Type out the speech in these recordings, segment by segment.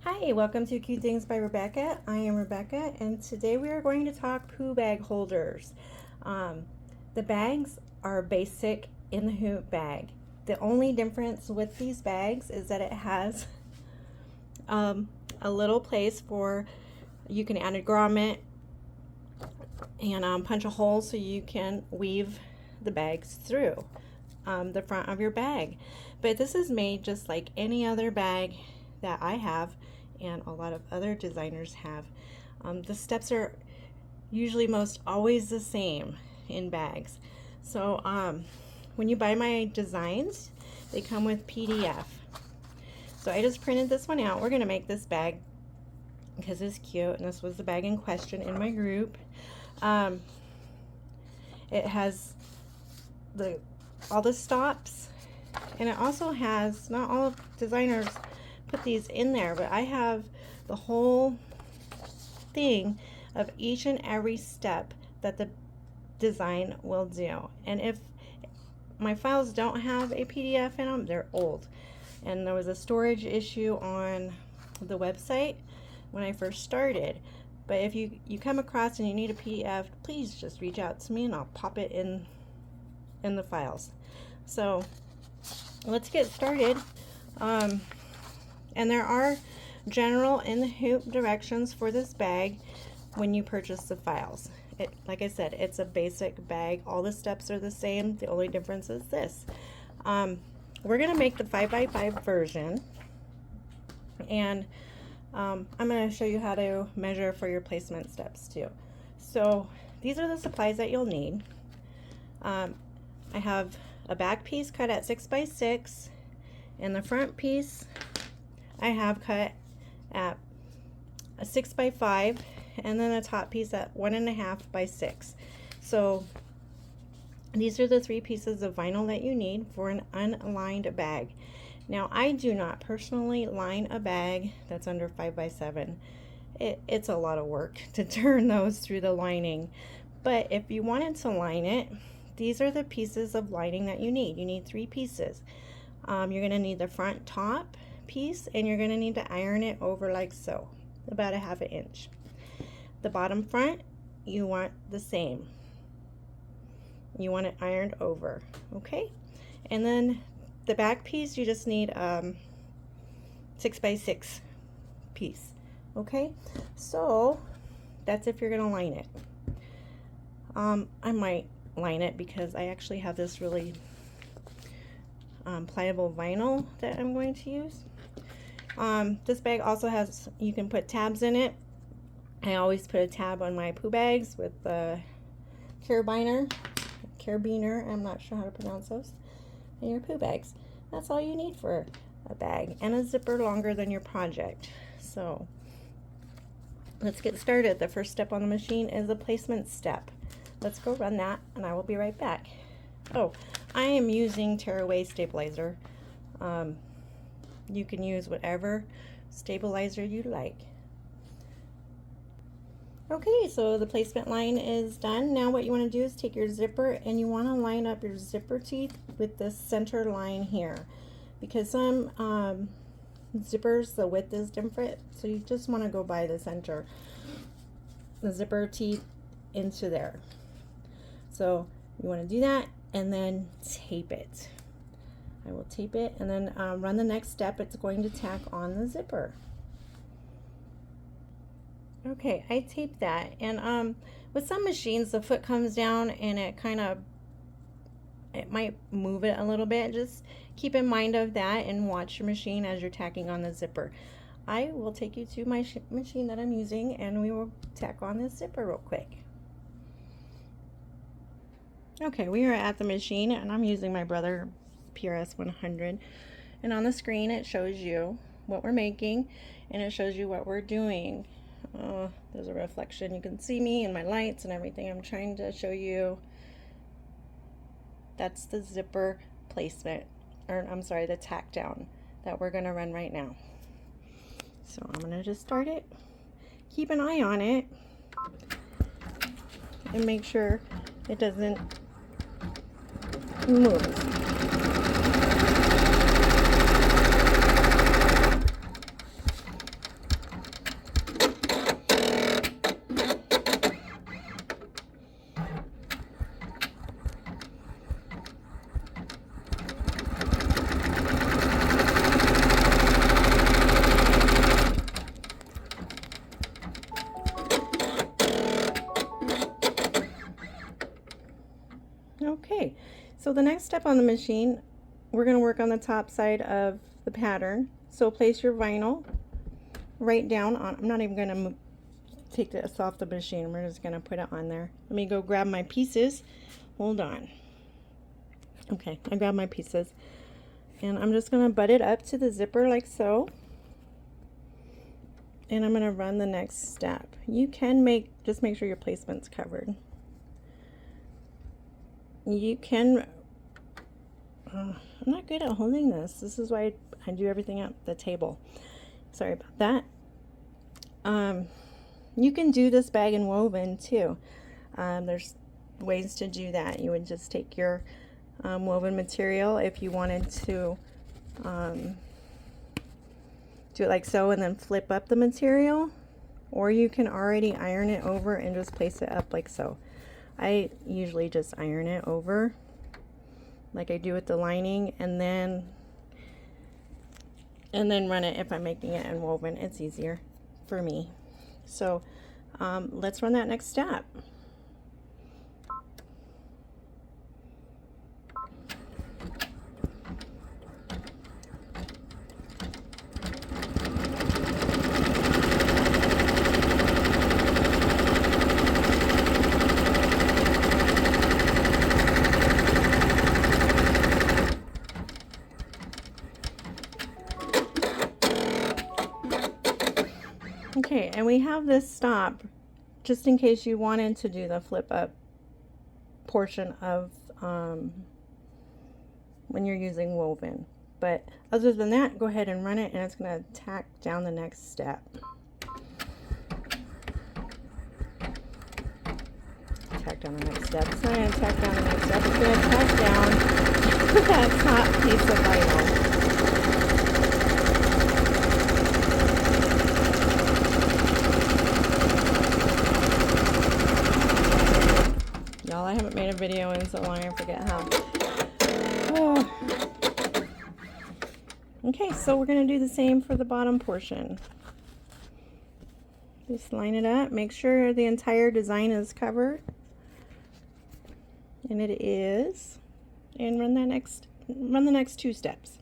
Hi, welcome to Cute Things by Rebecca. I am Rebecca, and today we are going to talk poo bag holders. The bags are basic in the hoop bag. The only difference with these bags is that it has a little place for you can add a grommet and punch a hole so you can weave the bags through the front of your bag. But this is made just like any other bag that I have and a lot of other designers have. The steps are usually most always the same in bags. So when you buy my designs, they come with PDF. So I just printed this one out. We're gonna make this bag because it's cute, and this was the bag in question in my group. It has all the stops, and it also has, not all designers put these in there, but I have the whole thing of each and every step that the design will do. And if my files don't have a PDF in them, they're old, and there was a storage issue on the website when I first started. But if you come across and you need a PDF, please just reach out to me and I'll pop it in the files. So let's get started. And there are general in the hoop directions for this bag when you purchase the files. Like I said, it's a basic bag. All the steps are the same. The only difference is this. We're going to make the 5x5 version, and I'm going to show you how to measure for your placement steps too. So these are the supplies that you'll need. I have a back piece cut at 6x6, and the front piece I have cut at a 6x5, and then a top piece at 1.5x6. So these are the three pieces of vinyl that you need for an unlined bag. Now, I do not personally line a bag that's under 5x7. It's a lot of work to turn those through the lining. But if you wanted to line it, these are the pieces of lining that you need. You need three pieces. You're going to need the front top piece, and you're going to need to iron it over like so, about a 1/2 inch. The bottom front, you want the same. You want it ironed over, okay? And then the back piece, you just need 6x6 piece, okay? So that's if you're gonna line it. I might line it because I actually have this really pliable vinyl that I'm going to use. This bag also has, you can put tabs in it. I always put a tab on my poo bags with the carabiner, I'm not sure how to pronounce those, and your poo bags. That's all you need for a bag, and a zipper longer than your project. So let's get started. The first step on the machine is the placement step. Let's go run that, and I will be right back. Oh, I am using tearaway stabilizer. You can use whatever stabilizer you like. Okay, so the placement line is done. Now what you want to do is take your zipper, and you want to line up your zipper teeth with this center line here, because some zippers, the width is different, so you just want to go by the center, the zipper teeth into there. So you want to do that, and then tape it. I will tape it, and then run the next step. It's going to tack on the zipper. Okay, I taped that, and with some machines the foot comes down and it might move it a little bit. Just keep in mind of that and watch your machine as you're tacking on the zipper. I will take you to my machine that I'm using, and we will tack on this zipper real quick. Okay, we are at the machine, and I'm using my Brother PRS 100, and on the screen it shows you what we're making, and it shows you what we're doing. There's a reflection. You can see me and my lights and everything. I'm trying to show you. That's the zipper placement, or I'm sorry, the tack down that we're going to run right now. So I'm going to just start it. Keep an eye on it and make sure it doesn't move. the next step on the machine, we're going to work on the top side of the pattern. So place your vinyl right down on, I'm not even going to take this off the machine, we're just going to put it on there. Let me go grab my pieces. Hold on. Okay, I grabbed my pieces. And I'm just going to butt it up to the zipper like so. And I'm going to run the next step. You can just make sure your placement's covered. You can, I'm not good at holding this. This is why I do everything at the table. Sorry about that. You can do this bag in woven too. There's ways to do that. You would just take your woven material if you wanted to do it like so and then flip up the material, or you can already iron it over and just place it up like so. I usually just iron it over like I do with the lining, and then run it if I'm making it in woven. It's easier for me. So let's run that next step. Okay, and we have this stop just in case you wanted to do the flip up portion of when you're using woven. But other than that, go ahead and run it, and it's going to tack down the next step. Tack down the next step. It's not going to tack down the next step. It's going to tack down that top piece of vinyl. Y'all, I haven't made a video in so long, I forget how. Oh. Okay, so we're going to do the same for the bottom portion. Just line it up, make sure the entire design is covered. And it is. And run the next two steps.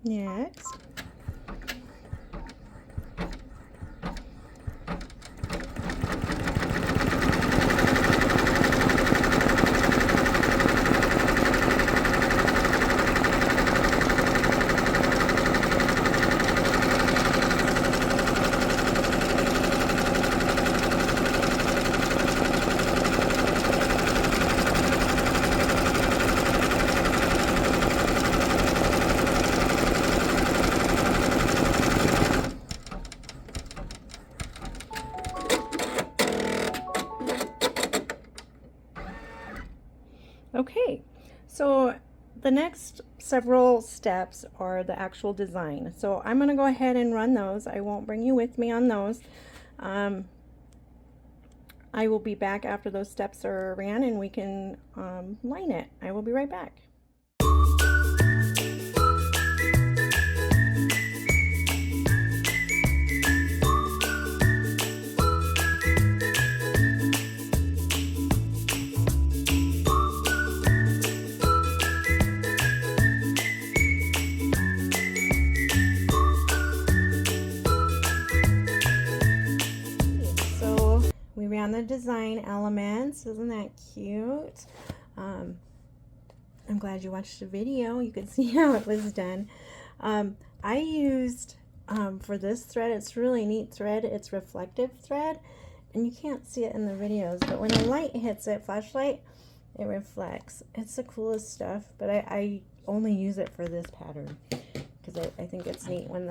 Next. Okay, so the next several steps are the actual design. So I'm going to go ahead and run those. I won't bring you with me on those. I will be back after those steps are ran and we can line it. I will be right back. We ran the design elements. Isn't that cute? I'm glad you watched the video. You could see how it was done. I used, for this thread, it's really neat thread. It's reflective thread, and you can't see it in the videos, but when a light hits it, flashlight, it reflects. It's the coolest stuff, but I only use it for this pattern because I think it's neat when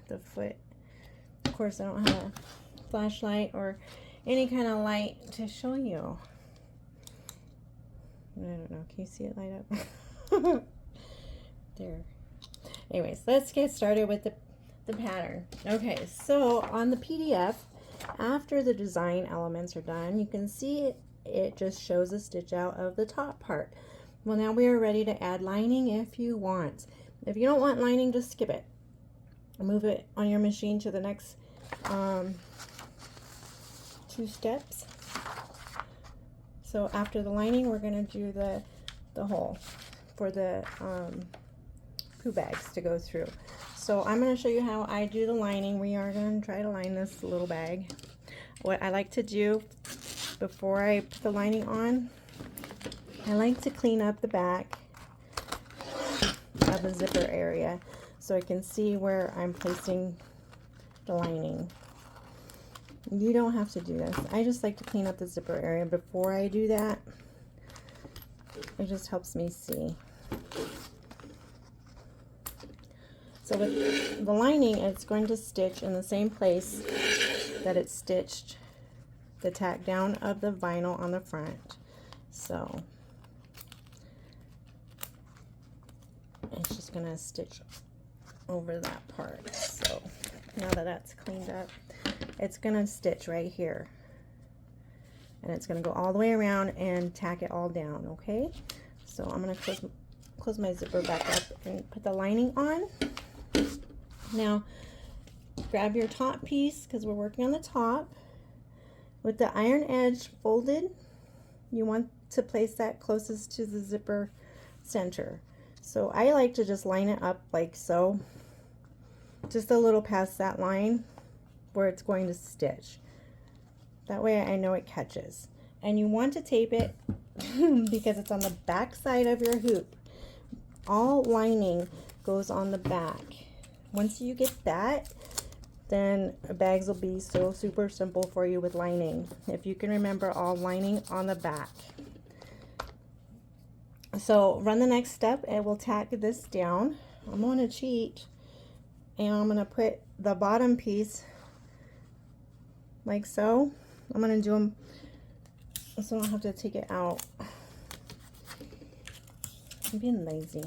the foot, of course I don't have a flashlight or any kind of light to show you. I don't know, can you see it light up? There. Anyways, let's get started with the pattern. Okay, so on the PDF, after the design elements are done, you can see it just shows a stitch out of the top part. Well, now we are ready to add lining if you want. If you don't want lining, just skip it. Move it on your machine to the next 2 steps. So after the lining, we're going to do the hole for the poo bags to go through. So I'm going to show you how I do the lining. We are going to try to line this little bag. What I like to do before I put the lining on, I like to clean up the back of the zipper area so I can see where I'm placing the lining. You don't have to do this. I just like to clean up the zipper area before I do that. It just helps me see. So with the lining, it's going to stitch in the same place that it's stitched the tack down of the vinyl on the front. So it's just going to stitch over that part. So now that that's cleaned up, it's going to stitch right here. And it's going to go all the way around and tack it all down, okay? So I'm going to close my zipper back up and put the lining on. Now, grab your top piece, because we're working on the top. With the iron edge folded, you want to place that closest to the zipper center. So I like to just line it up like so, just a little past that line where it's going to stitch. That way I know it catches. And you want to tape it because it's on the back side of your hoop. All lining goes on the back. Once you get that, then bags will be so super simple for you with lining. If you can remember, all lining on the back. So run the next step and we'll tack this down. I'm going to cheat and I'm going to put the bottom piece like so. I'm going to do them so I don't have to take it out. I'm being lazy.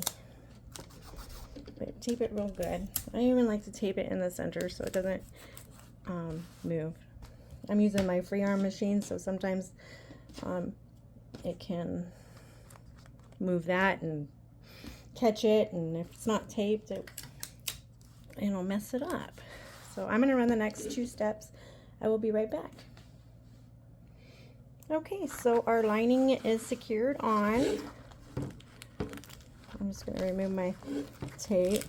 But tape it real good. I even like to tape it in the center so it doesn't move. I'm using my free arm machine, so sometimes it can move that and catch it, and if it's not taped, it'll mess it up. So I'm going to run the next 2 steps. I will be right back. Okay, so our lining is secured on. I'm just going to remove my tape,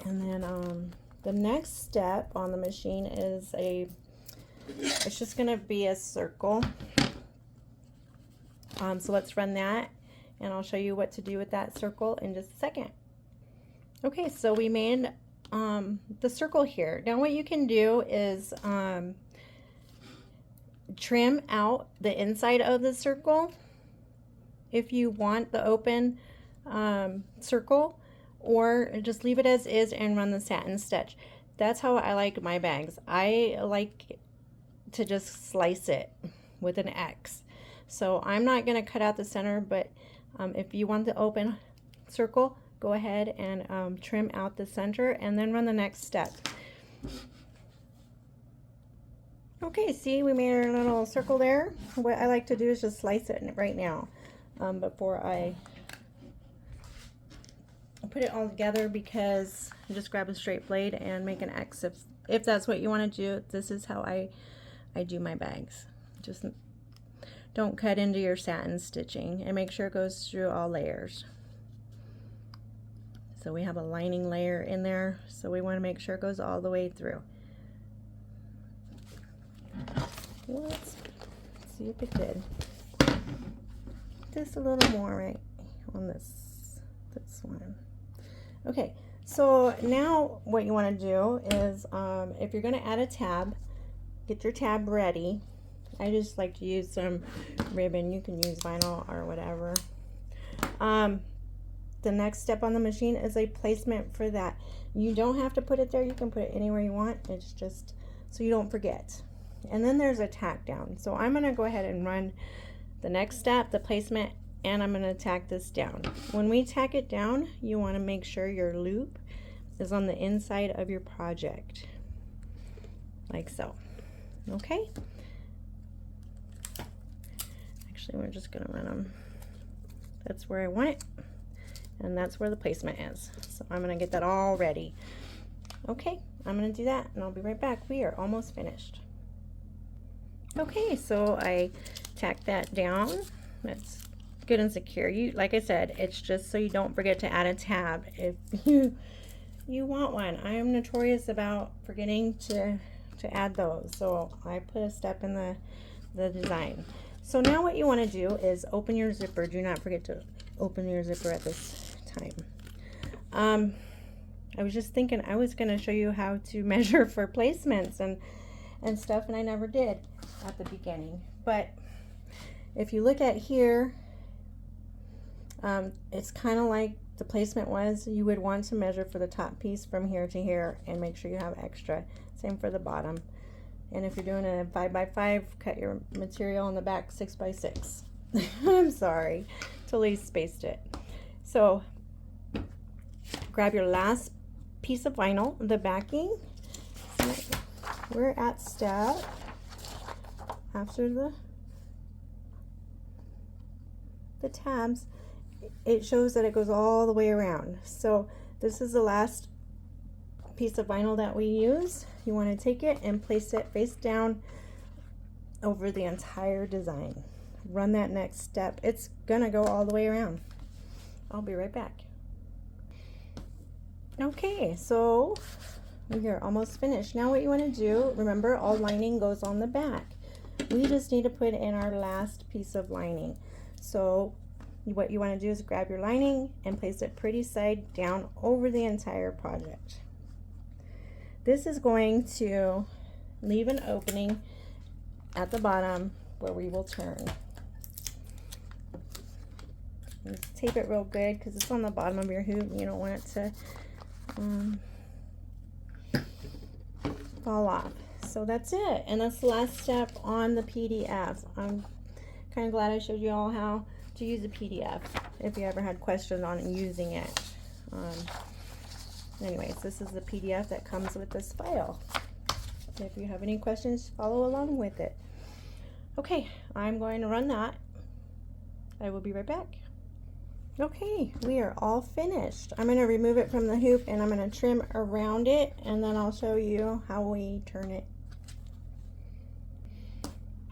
and then the next step on the machine is it's just going to be a circle. So let's run that, and I'll show you what to do with that circle in just a second. Okay, so we made the circle here. Now what you can do is trim out the inside of the circle if you want the open circle, or just leave it as is and run the satin stitch. That's how I like my bags. I like to just slice it with an X. So I'm not going to cut out the center, but if you want the open circle, go ahead and trim out the center and then run the next step. Okay, see, we made our little circle there. What I like to do is just slice it right now before I put it all together, because you just grab a straight blade and make an X if that's what you want to do. This is how I do my bags. Just don't cut into your satin stitching, and make sure it goes through all layers. So we have a lining layer in there, so we want to make sure it goes all the way through. Let's see if it did. Just a little more right on this one. Okay, so now what you want to do is if you're going to add a tab, get your tab ready. I just like to use some ribbon. You can use vinyl or whatever. The next step on the machine is a placement for that. You don't have to put it there. You can put it anywhere you want. It's just so you don't forget. And then there's a tack down. So I'm going to go ahead and run the next step, the placement, and I'm going to tack this down. When we tack it down, you want to make sure your loop is on the inside of your project, like so. Okay, actually we're just going to run them. That's where I want it, and that's where the placement is. So I'm going to get that all ready. Okay, I'm going to do that and I'll be right back. We are almost finished. Okay, so I tacked that down. That's good and secure. Like I said, it's just so you don't forget to add a tab if you want one. I am notorious about forgetting to add those, so I put a step in the design. So now what you want to do is open your zipper. Do not forget to open your zipper at this time. I was just thinking I was going to show you how to measure for placements and stuff, and I never did at the beginning. But if you look at here, it's kind of like the placement was. You would want to measure for the top piece from here to here and make sure you have extra. Same for the bottom. And if you're doing a 5x5, cut your material on the back 6x6. I'm sorry, totally spaced it. So grab your last piece of vinyl, the backing. So we're at step after the tabs. It shows that it goes all the way around. So this is the last piece of vinyl that we use. You want to take it and place it face down over the entire design. Run that next step. It's gonna go all the way around. I'll be right back. Okay, so we are almost finished. Now what you want to do, remember, all lining goes on the back. We just need to put in our last piece of lining. So what you want to do is grab your lining and place it pretty side down over the entire project. This is going to leave an opening at the bottom where we will turn. Just tape it real good because it's on the bottom of your hoop. You don't want it to fall off. So that's it, and that's the last step on the PDF. I'm kind of glad I showed you all how to use a PDF if you ever had questions on using it. Anyways, this is the PDF that comes with this file. If you have any questions, follow along with it. Okay, I'm going to run that. I will be right back. Okay, we are all finished. I'm going to remove it from the hoop and I'm going to trim around it, and then I'll show you how we turn it.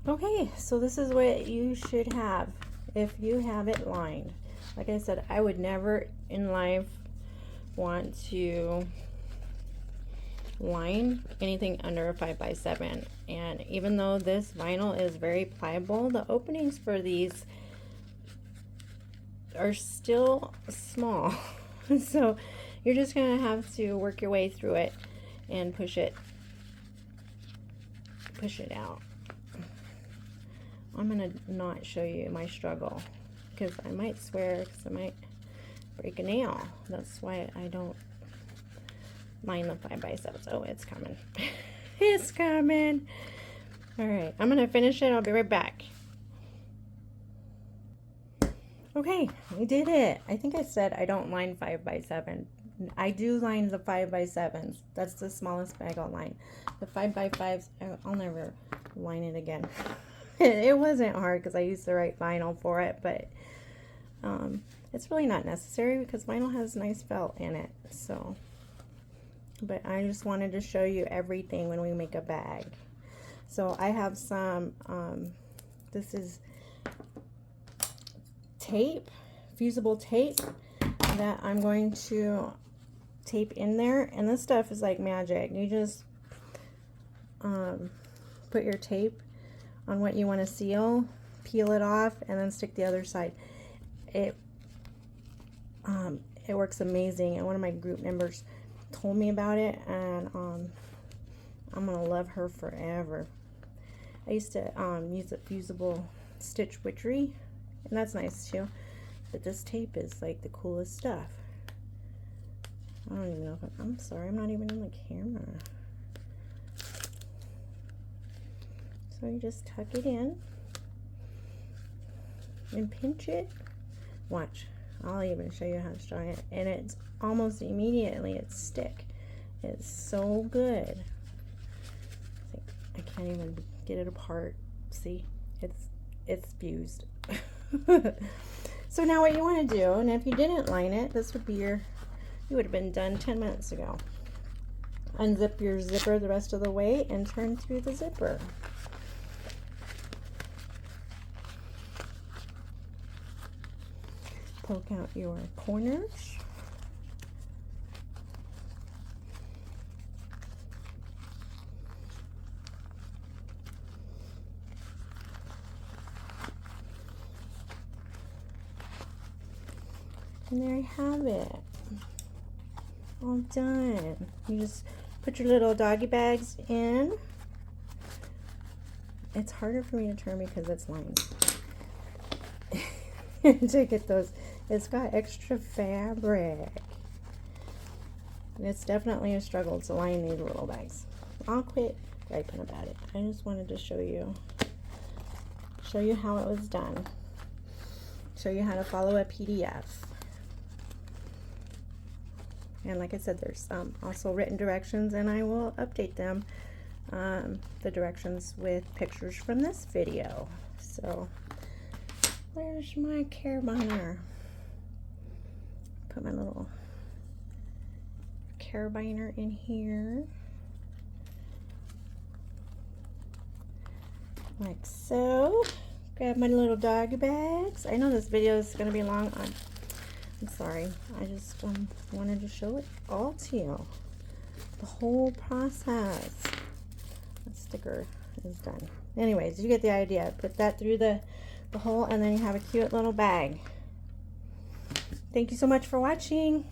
Okay, so this is what you should have if you have it lined. Like I said, I would never in life want to line anything under a 5x7, and even though this vinyl is very pliable, the openings for these are still small. So you're just gonna have to work your way through it and push it out. I'm gonna not show you my struggle because I might swear, because I might break a nail. That's why I don't line the 5x7s. Oh, it's coming. It's coming. All right, I'm gonna finish it. I'll be right back. Okay, we did it. I think I said I don't line 5x7. I do line the 5x7s. That's the smallest bag I'll line. The 5x5s, I'll never line it again. It wasn't hard because I used the right vinyl for it, but it's really not necessary because vinyl has nice felt in it. So, but I just wanted to show you everything when we make a bag. So I have some, this is tape, fusible tape that I'm going to tape in there, and this stuff is like magic. You just put your tape on what you want to seal, peel it off, and then stick the other side. It works amazing, and one of my group members told me about it, and I'm gonna love her forever. I used to use a fusible stitch witchery, and that's nice too, but this tape is like the coolest stuff. I don't even know if I'm sorry, I'm not even in the camera. So you just tuck it in and pinch it Watch. I'll even show you how strong it is. And it's almost immediately it's stick. It's so good. I can't even get it apart. See? It's fused. So now what you want to do, and if you didn't line it, this would be you would have been done 10 minutes ago. Unzip your zipper the rest of the way and turn through the zipper. Poke out your corners. And there you have it. All done. You just put your little doggy bags in. It's harder for me to turn because it's lined. To get those, it's got extra fabric. And it's definitely a struggle to line these little bags. I'll quit griping about it. I just wanted to show you how it was done. Show you how to follow a PDF. And like I said, there's also written directions, and I will update them, the directions with pictures from this video. So, where's my carabiner? Put my little carabiner in here. Like so. Grab my little doggy bags. I know this video is going to be long. I'm sorry. I just wanted to show it all to you. The whole process. The sticker is done. Anyways, you get the idea. Put that through the hole, and then you have a cute little bag. Thank you so much for watching.